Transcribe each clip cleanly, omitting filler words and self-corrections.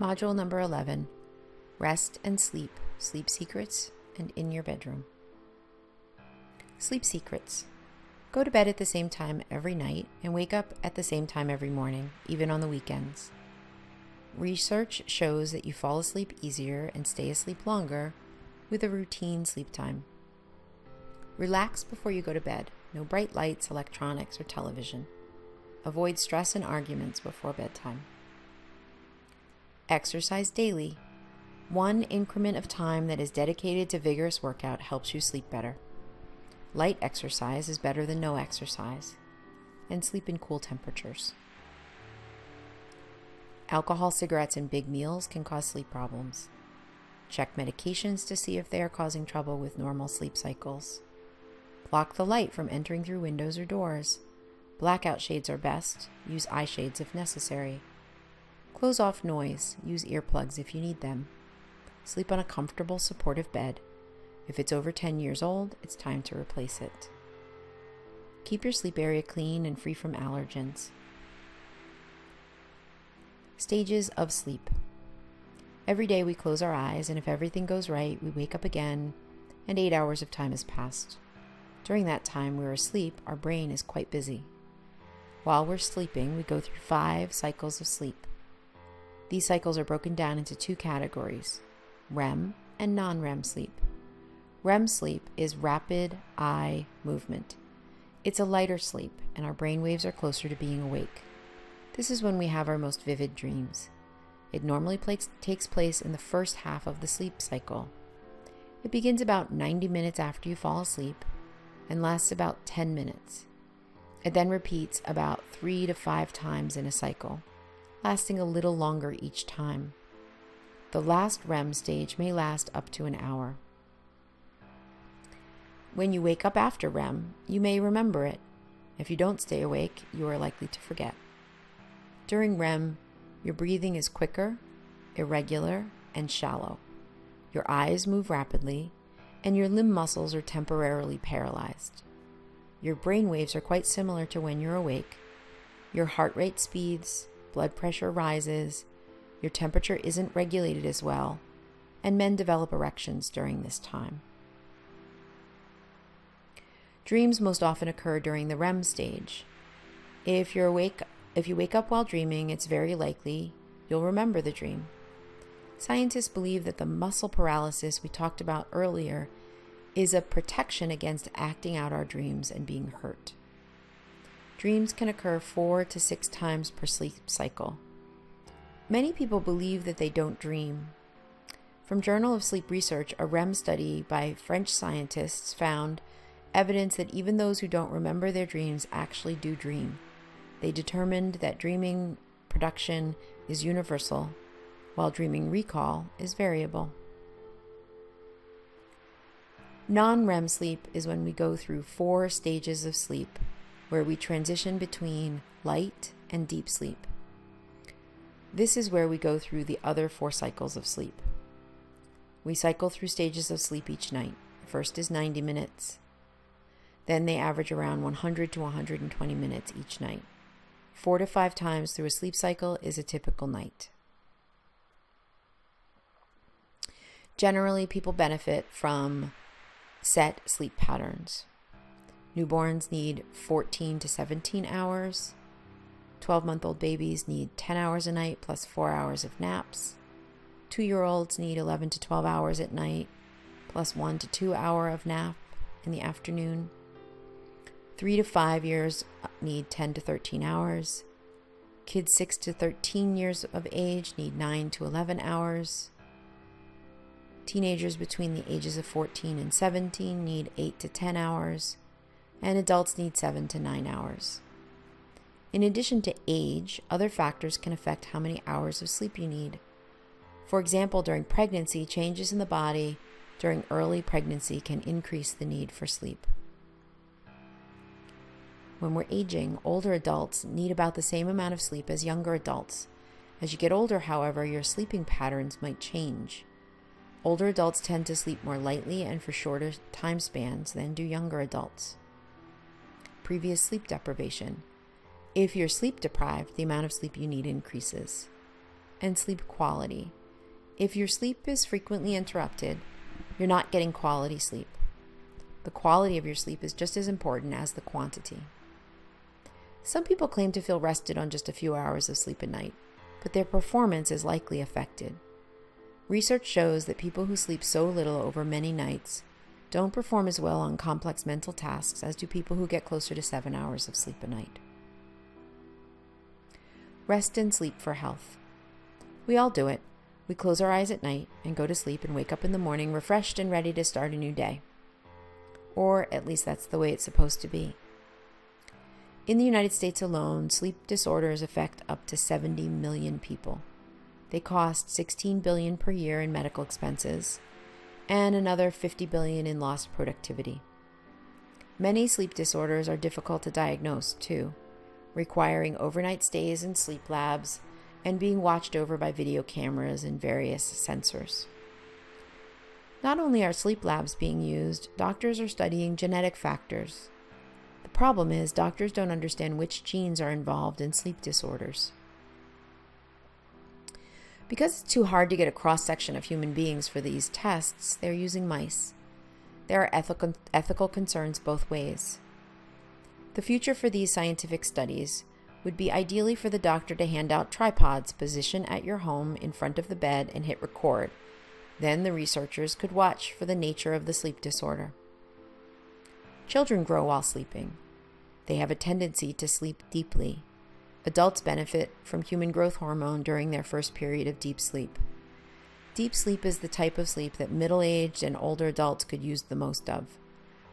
Module number 11, Rest and Sleep, Sleep Secrets, and In Your Bedroom. Sleep Secrets. Go to bed at the same time every night and wake up at the same time every morning, even on the weekends. Research shows that you fall asleep easier and stay asleep longer with a routine sleep time. Relax before you go to bed. No bright lights, electronics, or television. Avoid stress and arguments before bedtime. Exercise daily. One increment of time that is dedicated to vigorous workout helps you sleep better. Light exercise is better than no exercise, and sleep in cool temperatures. Alcohol, cigarettes, and big meals can cause sleep problems. Check medications to see if they are causing trouble with normal sleep cycles. Block the light from entering through windows or doors. Blackout shades are best. Use eye shades if necessary. Close off noise. Use earplugs if you need them. Sleep on a comfortable, supportive bed. If it's over 10 years old, it's time to replace it. Keep your sleep area clean and free from allergens. Stages of sleep. Every day we close our eyes, and if everything goes right, we wake up again, and 8 hours of time has passed. During that time we're asleep, our brain is quite busy. While we're sleeping, we go through 5 cycles of sleep. These cycles are broken down into 2 categories, REM and non-REM sleep. REM sleep is rapid eye movement. It's a lighter sleep, and our brain waves are closer to being awake. This is when we have our most vivid dreams. It normally takes place in the first half of the sleep cycle. It begins about 90 minutes after you fall asleep and lasts about 10 minutes. It then repeats about 3 to 5 times in a cycle, lasting a little longer each time. The last REM stage may last up to an hour. When you wake up after REM, you may remember it. If you don't stay awake, you are likely to forget. During REM, your breathing is quicker, irregular, and shallow. Your eyes move rapidly, and your limb muscles are temporarily paralyzed. Your brain waves are quite similar to when you're awake. Your heart rate speeds, blood pressure rises, your temperature isn't regulated as well, and men develop erections during this time. Dreams most often occur during the REM stage. If you wake up while dreaming, it's very likely you'll remember the dream. Scientists believe that the muscle paralysis we talked about earlier is a protection against acting out our dreams and being hurt. Dreams can occur 4 to 6 times per sleep cycle. Many people believe that they don't dream. From Journal of Sleep Research, a REM study by French scientists found evidence that even those who don't remember their dreams actually do dream. They determined that dreaming production is universal, while dreaming recall is variable. Non-REM sleep is when we go through 4 stages of sleep, where we transition between light and deep sleep. This is where we go through the other 4 cycles of sleep. We cycle through stages of sleep each night. First is 90 minutes. Then they average around 100 to 120 minutes each night. 4 to 5 times through a sleep cycle is a typical night. Generally, people benefit from set sleep patterns. Newborns need 14 to 17 hours. 12-month-old babies need 10 hours a night plus 4 hours of naps. 2-year-olds need 11 to 12 hours at night plus 1 to 2 hour of nap in the afternoon. 3 to 5 years need 10 to 13 hours. Kids 6 to 13 years of age need 9 to 11 hours. Teenagers between the ages of 14 and 17 need 8 to 10 hours. And adults need 7 to 9 hours. In addition to age, other factors can affect how many hours of sleep you need. For example, during pregnancy, changes in the body during early pregnancy can increase the need for sleep. When we're aging, older adults need about the same amount of sleep as younger adults. As you get older, however, your sleeping patterns might change. Older adults tend to sleep more lightly and for shorter time spans than do younger adults. Previous sleep deprivation. If you're sleep deprived, the amount of sleep you need increases. and sleep quality. If your sleep is frequently interrupted, you're not getting quality sleep. The quality of your sleep is just as important as the quantity. Some people claim to feel rested on just a few hours of sleep a night, but their performance is likely affected. Research shows that people who sleep so little over many nights don't perform as well on complex mental tasks as do people who get closer to 7 hours of sleep a night. Rest and sleep for health. We all do it. We close our eyes at night and go to sleep and wake up in the morning refreshed and ready to start a new day. Or at least that's the way it's supposed to be. In the United States alone, sleep disorders affect up to 70 million people. They cost $16 billion per year in medical expenses and another $50 billion in lost productivity. Many sleep disorders are difficult to diagnose, too, requiring overnight stays in sleep labs and being watched over by video cameras and various sensors. Not only are sleep labs being used, doctors are studying genetic factors. The problem is doctors don't understand which genes are involved in sleep disorders. Because it's too hard to get a cross-section of human beings for these tests, they're using mice. There are ethical concerns both ways. The future for these scientific studies would be ideally for the doctor to hand out tripods, position at your home in front of the bed, and hit record. Then the researchers could watch for the nature of the sleep disorder. Children grow while sleeping. They have a tendency to sleep deeply. Adults benefit from human growth hormone during their first period of deep sleep. Deep sleep is the type of sleep that middle-aged and older adults could use the most of.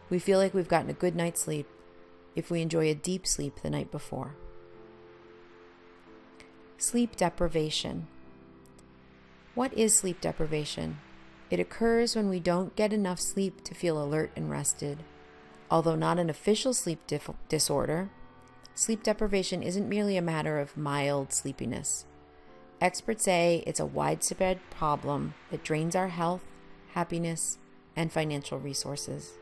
We feel like we've gotten a good night's sleep if we enjoy a deep sleep the night before. Sleep deprivation. What is sleep deprivation? It occurs when we don't get enough sleep to feel alert and rested. Although not an official sleep disorder, sleep deprivation isn't merely a matter of mild sleepiness. Experts say it's a widespread problem that drains our health, happiness, and financial resources.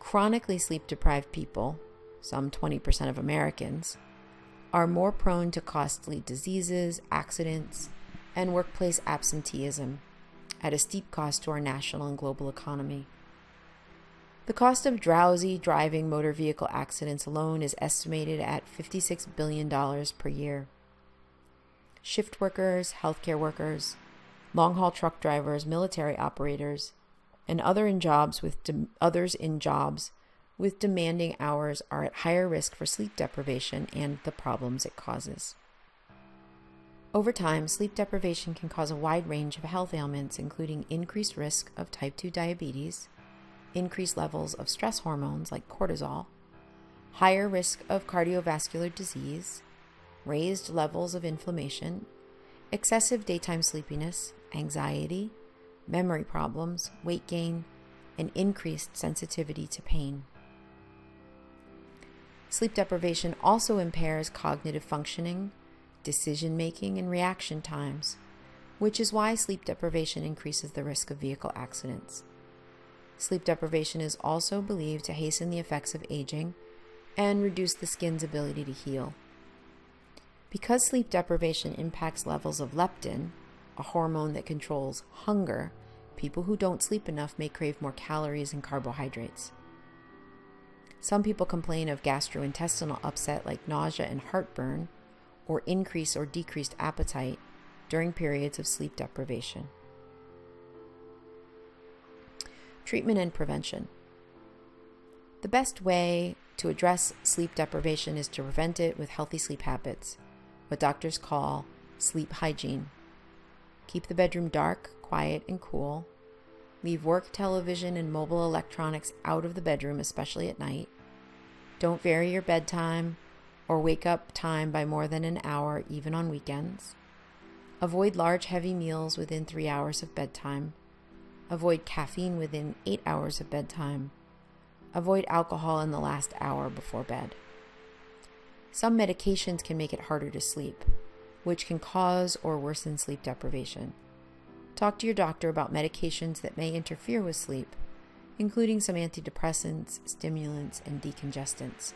Chronically sleep-deprived people, some 20% of Americans, are more prone to costly diseases, accidents, and workplace absenteeism at a steep cost to our national and global economy. The cost of drowsy driving motor vehicle accidents alone is estimated at $56 billion per year. Shift workers, healthcare workers, long-haul truck drivers, military operators, and others in jobs with demanding hours are at higher risk for sleep deprivation and the problems it causes. Over time, sleep deprivation can cause a wide range of health ailments, including increased risk of type 2 diabetes, increased levels of stress hormones like cortisol, higher risk of cardiovascular disease, raised levels of inflammation, excessive daytime sleepiness, anxiety, memory problems, weight gain, and increased sensitivity to pain. Sleep deprivation also impairs cognitive functioning, decision-making, and reaction times, which is why sleep deprivation increases the risk of vehicle accidents. Sleep deprivation is also believed to hasten the effects of aging and reduce the skin's ability to heal. Because sleep deprivation impacts levels of leptin, a hormone that controls hunger, people who don't sleep enough may crave more calories and carbohydrates. Some people complain of gastrointestinal upset like nausea and heartburn, or increased or decreased appetite during periods of sleep deprivation. Treatment and prevention. The best way to address sleep deprivation is to prevent it with healthy sleep habits, what doctors call sleep hygiene. Keep the bedroom dark, quiet, and cool. Leave work, television, and mobile electronics out of the bedroom, especially at night. Don't vary your bedtime or wake up time by more than an hour, even on weekends. Avoid large, heavy meals within 3 hours of bedtime. Avoid caffeine within 8 hours of bedtime. Avoid alcohol in the last hour before bed. Some medications can make it harder to sleep, which can cause or worsen sleep deprivation. Talk to your doctor about medications that may interfere with sleep, including some antidepressants, stimulants, and decongestants.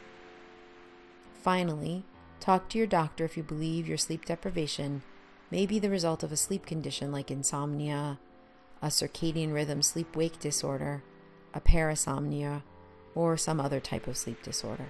Finally, Talk to your doctor if you believe your sleep deprivation may be the result of a sleep condition like insomnia, a circadian rhythm sleep-wake disorder, a parasomnia, or some other type of sleep disorder.